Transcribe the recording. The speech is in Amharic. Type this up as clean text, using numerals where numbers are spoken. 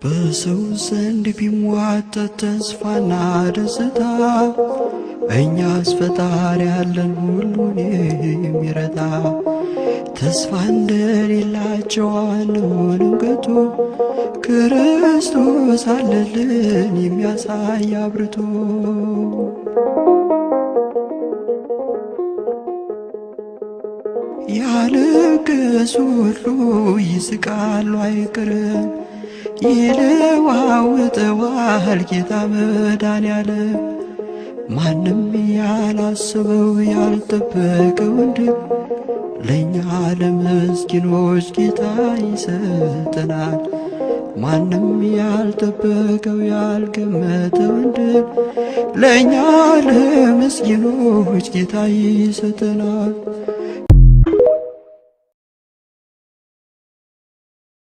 በሰው ዘንድ ቢሟጠጥ ተስፋና ደስታ እኛስ ፈጣሪ ያለን ሁሉን የሚረዳ። ተስፋ እንደሌላቸው አንሆንም ከቶ ክርስቶስ አለልን የሚያሳይ አብርቶ። ያለቀሱ ሁሉ ይስቃሉ አይቀርም፣ ይለዋውጠዋል ጌታ መድኃኔዓለም። ማንም ያላሰበው ያልጠበቀውን ድል ለእኛ ለምስኪኖች ጌታ ይሰጠናል። ማንም ያልጠበቀው ያልገመተውን ድል ለእኛ ለምስኪኖች ጌታ ይሰጠናል።